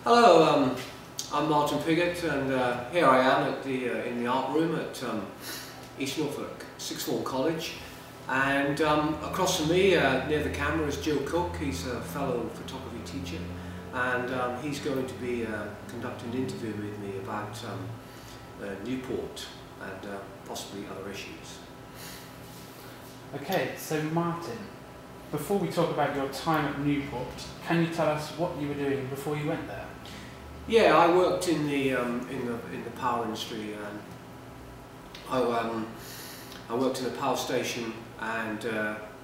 Hello, I'm Martin Pigott, and here I am at in the art room at East Norfolk Sixth Form College. And across from me, near the camera, is Joe Cook. He's a fellow photography teacher, and he's going to be conducting an interview with me about Newport and possibly other issues. Okay, so Martin, before we talk about your time at Newport, can you tell us what you were doing before you went there? Yeah, I worked in the power industry, and I worked in a power station, and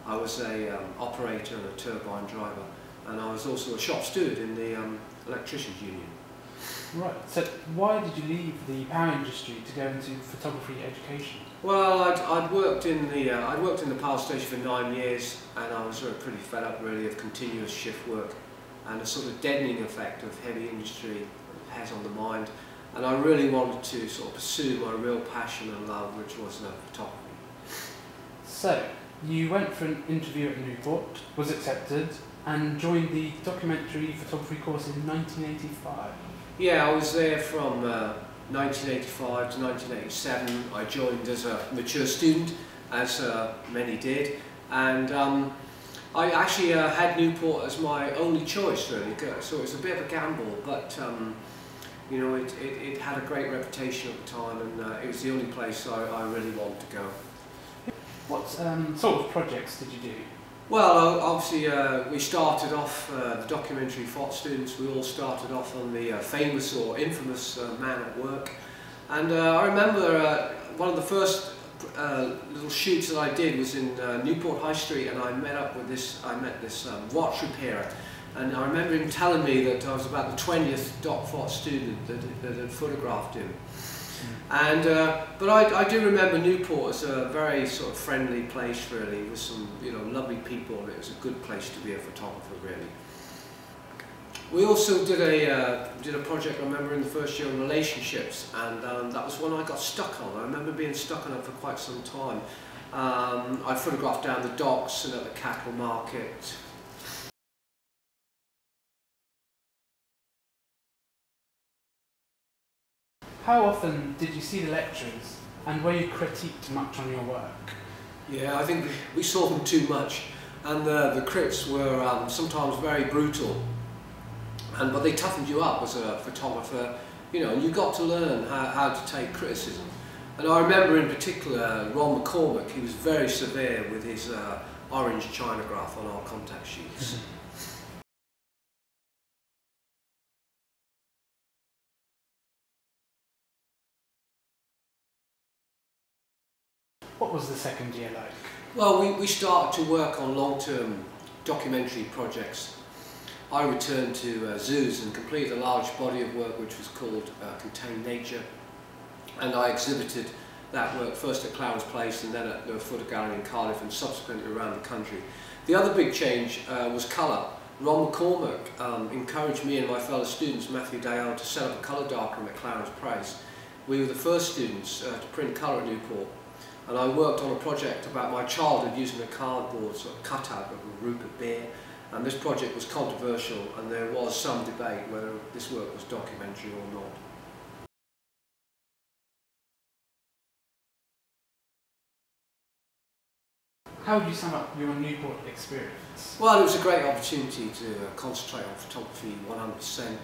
I was a operator and a turbine driver, and I was also a shop steward in the electricians union. Right. So why did you leave the power industry to go into photography education? Well, I'd worked in the power station for 9 years, and I was pretty fed up really of continuous shift work and the sort of deadening effect of heavy industry has on the mind. And I really wanted to sort of pursue my real passion and love, which was photography. So you went for an interview at Newport, was accepted, and joined the documentary photography course in 1985. Yeah, I was there from 1985 to 1987. I joined as a mature student, as many did, and I actually had Newport as my only choice really, so it was a bit of a gamble, but you know, it had a great reputation at the time, and it was the only place I really wanted to go. What sort of projects did you do? Well, obviously we started off, the documentary FOT students, we all started off on the famous or infamous Man at Work. And I remember one of the first little shoots that I did was in Newport High Street, and I met this watch repairer. And I remember him telling me that I was about the 20th Doc FOT student that had photographed him. And but I do remember Newport as a very sort of friendly place really, with some lovely people, and it was a good place to be a photographer really. We also did a project, I remember, in the first year on relationships, and that was one I got stuck on. I remember being stuck on it for quite some time. I photographed down the docks and at the cattle market. How often did you see the lecturers, and were you critiqued much on your work? Yeah, I think we saw them too much, and the critics were sometimes very brutal. But they toughened you up as a photographer, and you got to learn how to take criticism. And I remember in particular Ron McCormick. He was very severe with his orange chinograph on our contact sheets. What was the second year like? Well, we started to work on long-term documentary projects. I returned to zoos and completed a large body of work which was called Contain Nature, and I exhibited that work first at Clarence Place and then at the Photo Gallery in Cardiff, and subsequently around the country. The other big change was colour. Ron McCormick encouraged me and my fellow students, Matthew Dale, to set up a colour darkroom at Clarence Place. We were the first students to print colour at Newport, and I worked on a project about my childhood using a cardboard sort of cutout of a Rupert beer. And this project was controversial, and there was some debate whether this work was documentary or not. How would you sum up your Newport experience? Well, it was a great opportunity to concentrate on photography 100%.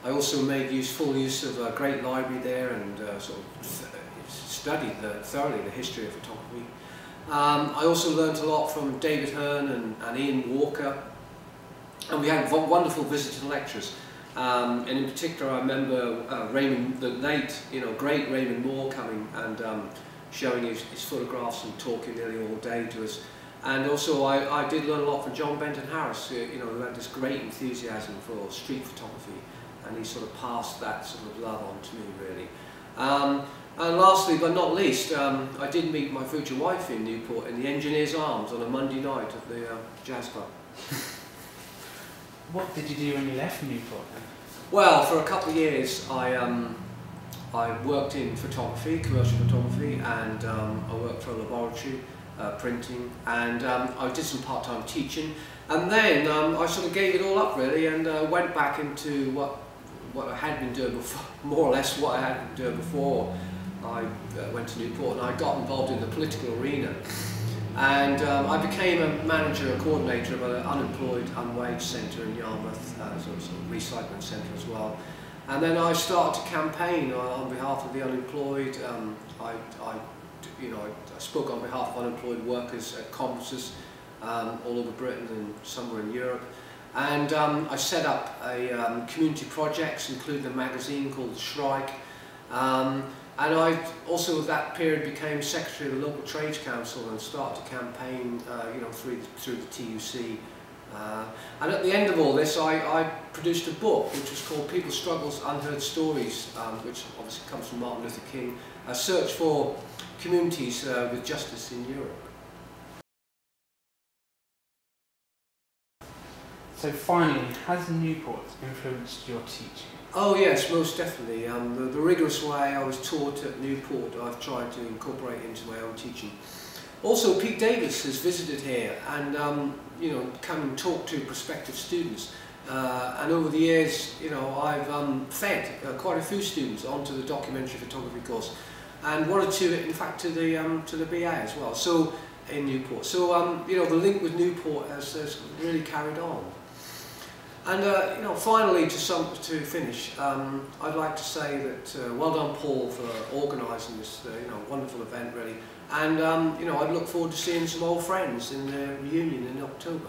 I also made full use of a great library there, and sort of studied thoroughly the history of photography. I also learnt a lot from David Hearn and Ian Walker, and we had wonderful visiting lecturers. And in particular, I remember the late, great Raymond Moore coming and showing his photographs and talking nearly all day to us. And also, I did learn a lot from John Benton Harris, who had this great enthusiasm for street photography, and he sort of passed that sort of love on to me really. And lastly, but not least, I did meet my future wife in Newport in the Engineer's Arms on a Monday night at the jazz club. What did you do when you left Newport then? Well, for a couple of years I worked in photography, commercial photography, and I worked for a laboratory, printing, and I did some part-time teaching, and then I sort of gave it all up really, and went back into what what I had been doing before, more or less what I had been doing before I went to Newport, and I got involved in the political arena. And I became a manager, a coordinator of an unemployed, unwaged centre in Yarmouth, sort of recycling centre as well. And then I started to campaign on behalf of the unemployed. I spoke on behalf of unemployed workers at conferences all over Britain and somewhere in Europe. And I set up a community projects, including a magazine called Shrike. And I also, at that period, became secretary of the local trades council and started to campaign, through the TUC. And at the end of all this, I produced a book which was called People's Struggles, Unheard Stories, which obviously comes from Martin Luther King, a search for communities with justice in Europe. So finally, has Newport influenced your teaching? Oh yes, most definitely. The rigorous way I was taught at Newport, I've tried to incorporate into my own teaching. Also, Pete Davis has visited here and come and talk to prospective students. And over the years, I've fed quite a few students onto the documentary photography course, and one or two, in fact, to the BA as well. So in Newport. So the link with Newport has really carried on. And finally, to finish, I'd like to say that well done, Paul, for organising this wonderful event, really. And I'd look forward to seeing some old friends in the reunion in October.